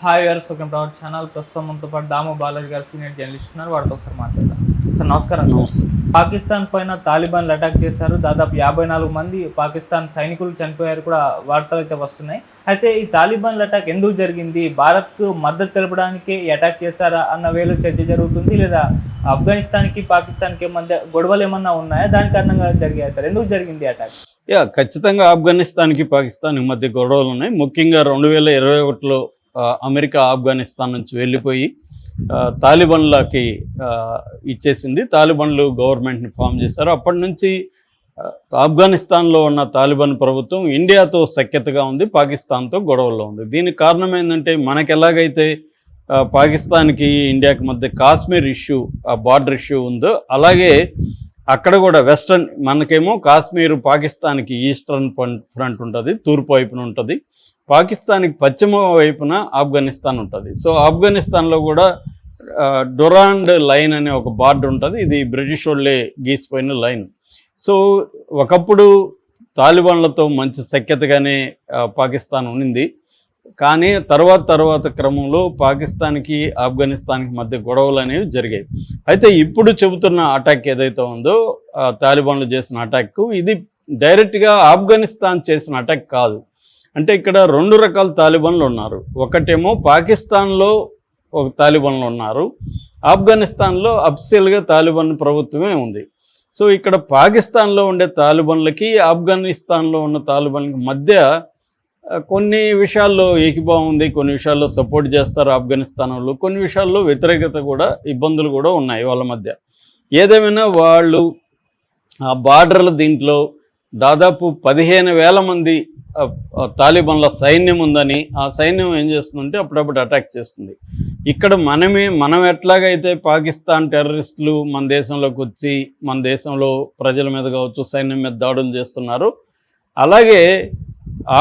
Hi గారు, welcome to our channel. ప్రస్తుతం మనతో పాటు దాము బాలాజీ గారు సీనియర్ జర్నలిస్ట్ ఉన్నారు. వారితో ఒకసారి మాట్లాడదాం. సార్ నమస్కారం. పాకిస్తాన్ పైన తాలిబాన్లు అటాక్ చేశారు. దాదాపు 54 మంది పాకిస్తాన్ సైనికులు చనిపోయారు కూడా వార్తలు అయితే వస్తున్నాయి. అయితే ఈ తాలిబాన్ల అటాక్ ఎందుకు జరిగింది? భారత్కు మద్దతు తెలపడానికి ఈ అటాక్ చేశారా అన్న వేలో చర్చ జరుగుతుంది. లేదా ఆఫ్ఘనిస్తాన్కి పాకిస్తాన్కి మధ్య గొడవలు ఏమన్నా ఉన్నాయా? దాని కారణంగా జరిగాయి సార్? ఎందుకు జరిగింది అటాక్? ఖచ్చితంగా ఆఫ్ఘనిస్తాన్కి పాకిస్తాన్కి మధ్య గొడవలు ఉన్నాయి. ముఖ్యంగా 2021లో అమెరికా ఆఫ్ఘనిస్తాన్ నుంచి వెళ్ళిపోయి తాలిబాన్లకి ఇచ్చేసింది. తాలిబాన్లు గవర్నమెంట్ని ఫామ్ చేశారు. అప్పటి నుంచి ఆఫ్ఘనిస్తాన్లో ఉన్న తాలిబాన్ ప్రభుత్వం ఇండియాతో సఖ్యతగా ఉంది, పాకిస్తాన్తో గొడవల్లో ఉంది. దీనికి కారణం ఏంటంటే, మనకు ఎలాగైతే పాకిస్తాన్కి ఇండియాకి మధ్య కాశ్మీర్ ఇష్యూ, బార్డర్ ఇష్యూ ఉందో, అలాగే అక్కడ కూడా వెస్ట్రన్, మనకేమో కాశ్మీర్ పాకిస్తాన్కి ఈస్టర్న్ ఫ్రంట్ ఉంటుంది, తూర్పు వైపున ఉంటుంది. పాకిస్తాన్కి పశ్చిమ వైపున ఆఫ్ఘనిస్తాన్ ఉంటుంది. సో ఆఫ్ఘనిస్తాన్లో కూడా డొరాండ్ లైన్ అనే ఒక బార్డర్ ఉంటుంది. ఇది బ్రిటిష్ వాళ్ళే గీసిపోయిన లైన్. సో ఒకప్పుడు తాలిబాన్లతో మంచి సఖ్యతగానే పాకిస్తాన్ ఉన్నింది. కానీ తర్వాత క్రమంలో పాకిస్తాన్కి ఆఫ్ఘనిస్తాన్కి మధ్య గొడవలు అనేవి జరిగాయి. అయితే ఇప్పుడు చెబుతున్న అటాక్ ఏదైతే ఉందో, తాలిబాన్లు చేసిన అటాక్, ఇది డైరెక్ట్గా ఆఫ్ఘనిస్తాన్ చేసిన అటాక్ కాదు. అంటే ఇక్కడ 2 రకాల తాలిబాన్లు ఉన్నారు. ఒకటేమో పాకిస్తాన్లో ఒక తాలిబాన్లు ఉన్నారు, ఆఫ్ఘనిస్తాన్లో అఫీషియల్గా తాలిబాన్ ప్రభుత్వమే ఉంది. సో ఇక్కడ పాకిస్తాన్లో ఉండే తాలిబాన్లకి ఆఫ్ఘనిస్తాన్లో ఉన్న తాలిబాన్లకి మధ్య కొన్ని విషయాల్లో ఏకీభావం ఉంది, కొన్ని విషయాల్లో సపోర్ట్ చేస్తారు ఆఫ్ఘనిస్తాన్ వాళ్ళు, కొన్ని విషయాల్లో వ్యతిరేకత కూడా, ఇబ్బందులు కూడా ఉన్నాయి వాళ్ళ మధ్య. ఏదేమైనా వాళ్ళు ఆ బార్డర్ల దీంట్లో దాదాపు 15,000 మంది తాలిబాన్ల సైన్యం ఉందని, ఆ సైన్యం ఏం చేస్తుందంటే అప్పుడప్పుడు అటాక్ చేస్తుంది. ఇక్కడ మనం ఎట్లాగైతే పాకిస్తాన్ టెర్రరిస్టులు మన దేశంలోకి వచ్చి మన దేశంలో ప్రజల మీద కావచ్చు, సైన్యం మీద దాడులు చేస్తున్నారు, అలాగే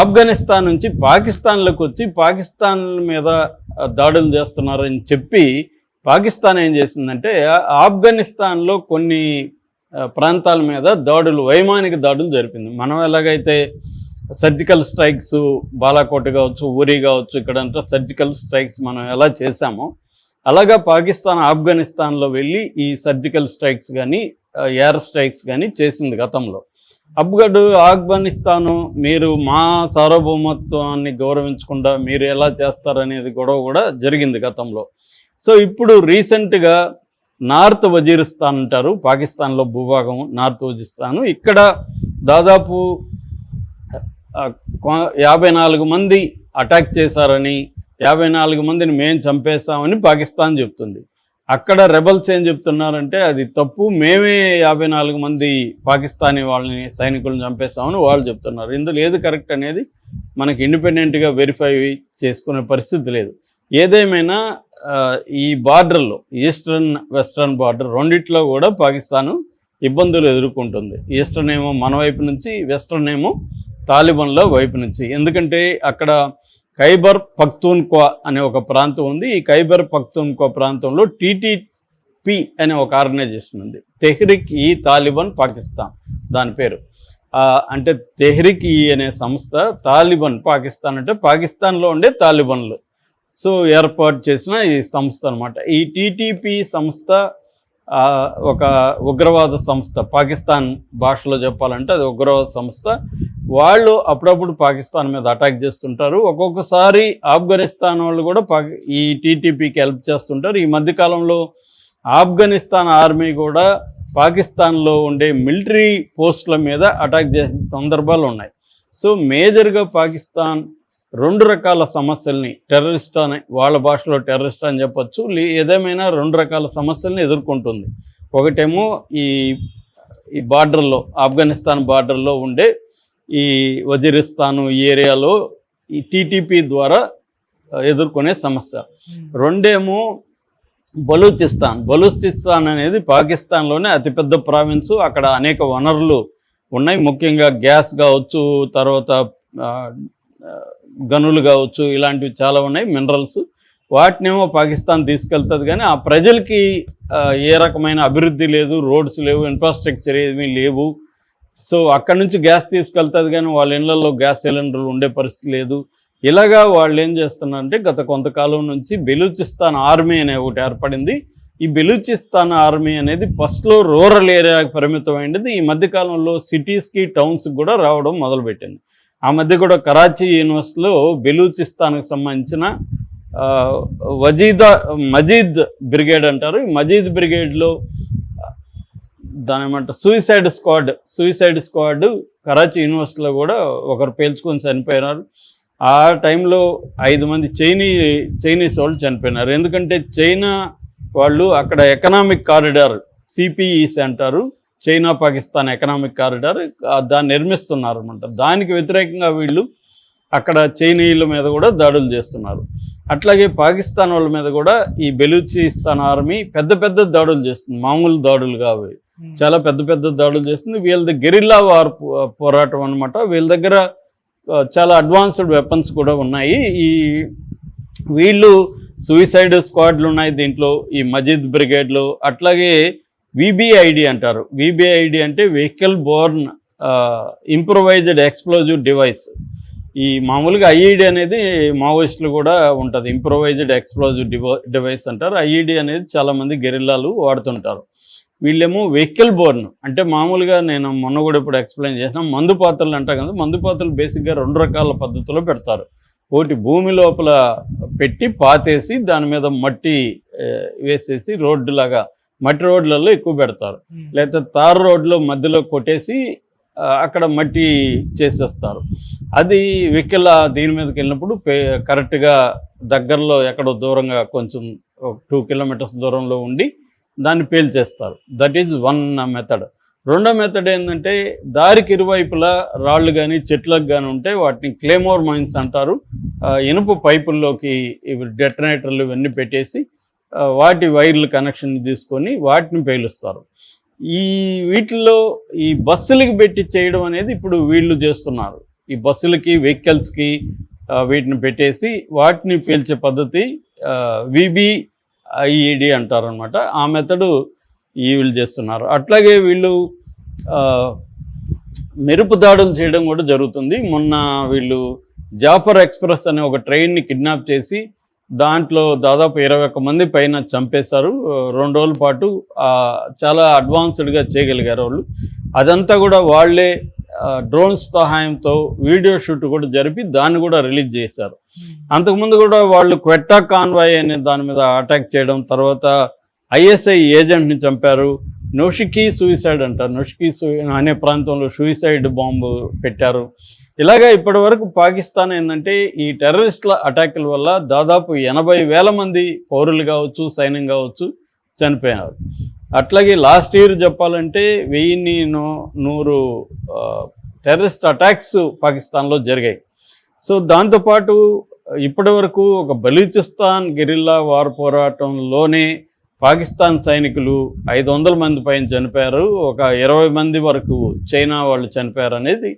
ఆఫ్ఘనిస్తాన్ నుంచి పాకిస్తాన్లోకి వచ్చి పాకిస్తాన్ మీద దాడులు చేస్తున్నారని చెప్పి పాకిస్తాన్ ఏం చేసిందంటే, ఆఫ్ఘనిస్తాన్లో కొన్ని ప్రాంతాల మీద దాడులు, వైమానిక దాడులు జరిపింది. మనం ఎలాగైతే సర్జికల్ స్ట్రైక్స్, బాలాకోట్ కావచ్చు, ఊరి కావచ్చు, ఇక్కడంతా సర్జికల్ స్ట్రైక్స్ మనం ఎలా చేశామో, అలాగా పాకిస్తాన్ ఆఫ్ఘనిస్తాన్లో వెళ్ళి ఈ సర్జికల్ స్ట్రైక్స్ కానీ ఎయిర్ స్ట్రైక్స్ కానీ చేసింది గతంలో. అప్పుడు ఆఫ్ఘనిస్తాను, మీరు మా సార్వభౌమత్వాన్ని గౌరవించకుండా మీరు ఎలా చేస్తారనేది గొడవ కూడా జరిగింది గతంలో. సో ఇప్పుడు రీసెంట్గా నార్త్ వజీరిస్తాన్ అంటారు, పాకిస్తాన్లో భూభాగం నార్త్ వజీరిస్తాను, ఇక్కడ దాదాపు 54 మంది అటాక్ చేశారని, 54 మందిని మేము చంపేస్తామని పాకిస్తాన్ చెప్తుంది. అక్కడ రెబల్స్ ఏం చెప్తున్నారంటే అది తప్పు, మేమే 54 మంది పాకిస్తానీ వాళ్ళని, సైనికులను చంపేస్తామని వాళ్ళు చెప్తున్నారు. ఇందులో ఏది కరెక్ట్ అనేది మనకి ఇండిపెండెంట్గా వెరిఫై చేసుకునే పరిస్థితి లేదు. ఏదేమైనా ఈ బార్డర్లో, ఈస్టర్న్ వెస్ట్రన్ బార్డర్ రెండిట్లో కూడా పాకిస్తాను ఇబ్బందులు ఎదుర్కొంటుంది. ఈస్టర్న్ ఏమో మన వైపు నుంచి, వెస్ట్రన్ ఏమో తాలిబాన్ల వైపు నుంచి. ఎందుకంటే అక్కడ ఖైబర్ పఖ్తూన్ఖ్వా అనే ఒక ప్రాంతం ఉంది. ఈ ఖైబర్ పఖ్తూన్ఖ్వా ప్రాంతంలో TTP అనే ఒక ఆర్గనైజేషన్ ఉంది, తెహ్రిక్ ఈ తాలిబాన్ పాకిస్తాన్ దాని పేరు. అంటే తెహ్రిక్ ఈ అనే సంస్థ తాలిబాన్ పాకిస్తాన్ అంటే పాకిస్తాన్లో ఉండే తాలిబాన్లు సో ఏర్పాటు చేసిన ఈ సంస్థ అనమాట. ఈ TTP సంస్థ ఒక ఉగ్రవాద సంస్థ, పాకిస్తాన్ భాషలో చెప్పాలంటే అది ఉగ్రవాద సంస్థ. వాళ్ళు అప్పుడప్పుడు పాకిస్తాన్ మీద అటాక్ చేస్తుంటారు. ఒక్కొక్కసారి ఆఫ్ఘనిస్తాన్ వాళ్ళు కూడా ఈ TTPకి హెల్ప్ చేస్తుంటారు. ఈ మధ్యకాలంలో ఆఫ్ఘనిస్తాన్ ఆర్మీ కూడా పాకిస్తాన్లో ఉండే మిలిటరీ పోస్టుల మీద అటాక్ చేసిన సందర్భాలు ఉన్నాయి. సో మేజర్గా పాకిస్తాన్ 2 రకాల సమస్యల్ని, టెర్రరిస్ట్ అని వాళ్ళ భాషలో టెర్రరిస్ట్ అని చెప్పచ్చు, ఏదేమైనా 2 రకాల సమస్యల్ని ఎదుర్కొంటుంది. ఒకటేమో ఈ బార్డర్లో, ఆఫ్ఘనిస్తాన్ బార్డర్లో ఉండే ఈ వజీరిస్తాను ఈ ఏరియాలో ఈ TTP ద్వారా ఎదుర్కొనే సమస్య. రెండేమో బలూచిస్తాన్ అనేది పాకిస్తాన్లోనే అతిపెద్ద ప్రావిన్సు. అక్కడ అనేక వనరులు ఉన్నాయి, ముఖ్యంగా గ్యాస్ కావచ్చు, తర్వాత గనులు కావచ్చు, ఇలాంటివి చాలా ఉన్నాయి, మినరల్స్. వాటినేమో పాకిస్తాన్ తీసుకెళ్తుంది, కానీ ఆ ప్రజలకి ఏ రకమైన అభివృద్ధి లేదు, రోడ్స్ లేవు, ఇన్ఫ్రాస్ట్రక్చర్ ఏమీ లేవు. సో అక్కడ నుంచి గ్యాస్ తీసుకెళ్తుంది, కానీ వాళ్ళ ఇళ్లలో గ్యాస్ సిలిండర్లు ఉండే పరిస్థితి లేదు. ఇలాగా వాళ్ళు ఏం చేస్తున్నారంటే గత కొంతకాలం నుంచి బెలూచిస్తాన్ ఆర్మీ అనే ఒకటి ఏర్పడింది. ఈ బెలూచిస్తాన్ ఆర్మీ అనేది ఫస్ట్లో రూరల్ ఏరియాకి పరిమితమైనది. ఈ మధ్యకాలంలో సిటీస్కి టౌన్స్కి కూడా రావడం మొదలుపెట్టింది. ఆ మధ్య కూడా కరాచీ యూనివర్సిటీలో బెలూచిస్తాన్కి సంబంధించిన మజీద్ బ్రిగేడ్ అంటారు. ఈ మజీద్ బ్రిగేడ్లో దాని ఏమంటారు సూసైడ్ స్క్వాడ్ కరాచీ యూనివర్సిటీలో కూడా ఒకరు పేల్చుకొని చనిపోయినారు. ఆ టైంలో 5 మంది చైనీస్ వాళ్ళు చనిపోయినారు. ఎందుకంటే చైనా వాళ్ళు అక్కడ ఎకనామిక్ కారిడార్ సిపిఈస్ అంటారు, చైనా పాకిస్తాన్ ఎకనామిక్ కారిడార్, దాన్ని నిర్మిస్తున్నారు అనమాట. దానికి వ్యతిరేకంగా వీళ్ళు అక్కడ చైనీయుల మీద కూడా దాడులు చేస్తున్నారు. అట్లాగే పాకిస్తాన్ వాళ్ళ మీద కూడా ఈ బెలూచిస్తాన్ ఆర్మీ పెద్ద దాడులు చేస్తుంది. మామూలు దాడులు కావు, చాలా పెద్ద దాడులు చేస్తుంది. వీళ్ళది గెరిల్లా వార్ పోరాటం అనమాట. వీళ్ళ దగ్గర చాలా అడ్వాన్స్డ్ వెపన్స్ కూడా ఉన్నాయి. వీళ్ళు సూసైడ్ స్క్వాడ్లు ఉన్నాయి దీంట్లో, ఈ మజీద్ బ్రిగేడ్లో. అట్లాగే విబిఐడి అంటారు. విబిఐడి అంటే vehicle Born improvised explosive device. ఈ మామూలుగా ఐఈడి అనేది మావోయిస్టులు కూడా ఉంటుంది, ఇంప్రొవైజ్డ్ ఎక్స్ప్లోజివ్ డివైస్ అంటారు. ఐఈడి అనేది చాలామంది గెరిల్లాలు వాడుతుంటారు. వీళ్ళేమో వెహికల్ బోర్న్ అంటే మామూలుగా నేను మొన్న కూడా ఇప్పుడు ఎక్స్ప్లెయిన్ చేసిన మందు పాత్రలు అంటాం కదా. మందు పాత్రలు బేసిక్గా 2 రకాల పద్ధతిలో పెడతారు. ఒకటి భూమి లోపల పెట్టి పాతేసి దాని మీద మట్టి వేసేసి రోడ్డులాగా మట్టి రోడ్లలో ఎక్కువ పెడతారు. లేకపోతే తార్ రోడ్లో మధ్యలో కొట్టేసి అక్కడ మట్టి చేసేస్తారు. అది వెహికల్ దీని మీదకి వెళ్ళినప్పుడు కరెక్ట్గా దగ్గరలో ఎక్కడో దూరంగా కొంచెం 2 కిలోమీటర్స్ దూరంలో ఉండి దాన్ని పేల్చేస్తారు. That is one method. రెండో మెథడ్ ఏంటంటే దారికి ఇరువైపులా రాళ్ళు కానీ చెట్లకు కానీ ఉంటే వాటిని క్లేమోర్ మైన్స్ అంటారు. ఇనుప పైపుల్లోకి ఇవి డెటనేటర్లు ఇవన్నీ పెట్టేసి వాటి వైర్లు కనెక్షన్ తీసుకొని వాటిని పేలుస్తారు. వీటిల్లో ఈ బస్సులకి పెట్టి చేయడం అనేది ఇప్పుడు వీళ్ళు చేస్తున్నారు. ఈ బస్సులకి వెహికల్స్కి వీటిని పెట్టేసి వాటిని పేల్చే పద్ధతి విబిఐఈడి అంటారనమాట. ఆ మెథడు వీళ్ళు చేస్తున్నారు. అట్లాగే వీళ్ళు మెరుపు దాడులు చేయడం కూడా జరుగుతుంది. మొన్న వీళ్ళు జాఫర్ ఎక్స్ప్రెస్ అనే ఒక ట్రైన్ని కిడ్నాప్ చేసి దాంట్లో దాదాపు 21 మంది పైన చంపేశారు. 2 రోజుల పాటు చాలా అడ్వాన్స్డ్గా చేయగలిగారు వాళ్ళు. అదంతా కూడా వాళ్ళే డ్రోన్స్ సహాయంతో వీడియో షూట్ కూడా జరిపి దాన్ని కూడా రిలీజ్ చేశారు. అంతకుముందు కూడా వాళ్ళు క్వెట్టా కాన్వాయ్ అనే దాని మీద అటాక్ చేయడం, తర్వాత ఐఎస్ఐ ఏజెంట్ని చంపారు. నోషికీ సూసైడ్ అంటారు, అనే ప్రాంతంలో సూసైడ్ బాంబు పెట్టారు. ఇలాగా ఇప్పటి వరకు పాకిస్తాన్ ఏంటంటే ఈ టెర్రరిస్టుల అటాకుల వల్ల దాదాపు 80,000 మంది పౌరులు కావచ్చు, సైన్యం కావచ్చు చనిపోయారు. అట్లాగే లాస్ట్ ఇయర్ చెప్పాలంటే 1100 టెర్రరిస్ట్ అటాక్స్ పాకిస్తాన్లో జరిగాయి. సో దాంతోపాటు ఇప్పటి వరకు ఒక బలూచిస్తాన్ గెరిల్లా వార్ పోరాటంలోనే పాకిస్తాన్ సైనికులు 500 మంది పైన చనిపోయారు. ఒక 20 మంది వరకు చైనా వాళ్ళు చనిపోయారు అనేది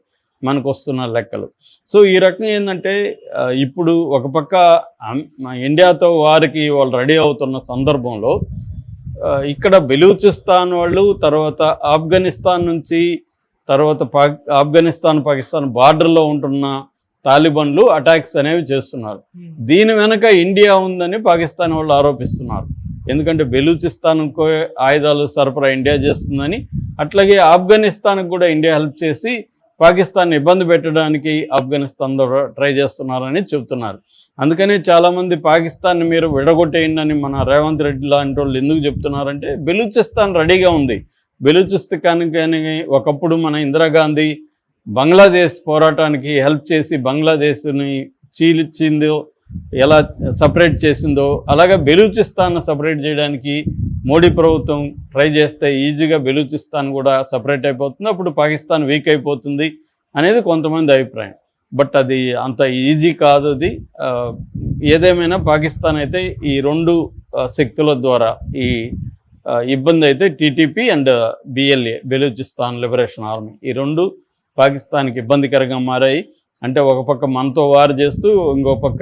మనకు వస్తున్న లెక్కలు. సో ఈ రకంగా ఏంటంటే ఇప్పుడు ఒక పక్క ఇండియాతో వారికి వాళ్ళు రెడీ అవుతున్న సందర్భంలో ఇక్కడ బెలూచిస్తాన్ వాళ్ళు, తర్వాత ఆఫ్ఘనిస్తాన్ నుంచి, తర్వాత పాకిస్తాన్ బార్డర్లో ఉంటున్న తాలిబాన్లు అటాక్స్ అనేవి చేస్తున్నారు. దీని వెనక ఇండియా ఉందని పాకిస్తాన్ వాళ్ళు ఆరోపిస్తున్నారు. ఎందుకంటే బెలూచిస్తాన్కు ఆయుధాలు సరఫరా ఇండియా చేస్తుందని, అట్లాగే ఆఫ్ఘనిస్తాన్కి కూడా ఇండియా హెల్ప్ చేసి పాకిస్తాన్ ఇబ్బంది పెట్టడానికి ఆఫ్ఘనిస్తాన్ ద్వారా ట్రై చేస్తున్నారని చెబుతున్నారు. అందుకని చాలామంది పాకిస్తాన్ని మీరు విడగొట్టేయండి అని మన రేవంత్ రెడ్డి లాంటి వాళ్ళు ఎందుకు చెప్తున్నారంటే బెలూచిస్తాన్ రెడీగా ఉంది. బెలూచిస్తాన్కి కానీ ఒకప్పుడు మన ఇందిరాగాంధీ బంగ్లాదేశ్ పోరాటానికి హెల్ప్ చేసి బంగ్లాదేశ్ని చీల్చిందో, ఎలా సపరేట్ చేసిందో, అలాగే బెలూచిస్తాన్ సపరేట్ చేయడానికి మోడీ ప్రభుత్వం ట్రై చేస్తే ఈజీగా బెలూచిస్తాన్ కూడా సపరేట్ అయిపోతుంది, అప్పుడు పాకిస్తాన్ వీక్ అయిపోతుంది అనేది కొంతమంది అభిప్రాయం. బట్ అది అంత ఈజీ కాదు. అది ఏదేమైనా పాకిస్తాన్ అయితే ఈ 2 శక్తుల ద్వారా ఈ ఇబ్బంది అయితే TTP and BLA Balochistan liberation army ఈ 2 పాకిస్తాన్కి ఇబ్బందికరంగా మారాయి. అంటే ఒక పక్క మనతో వార్ చేస్తూ ఇంకో పక్క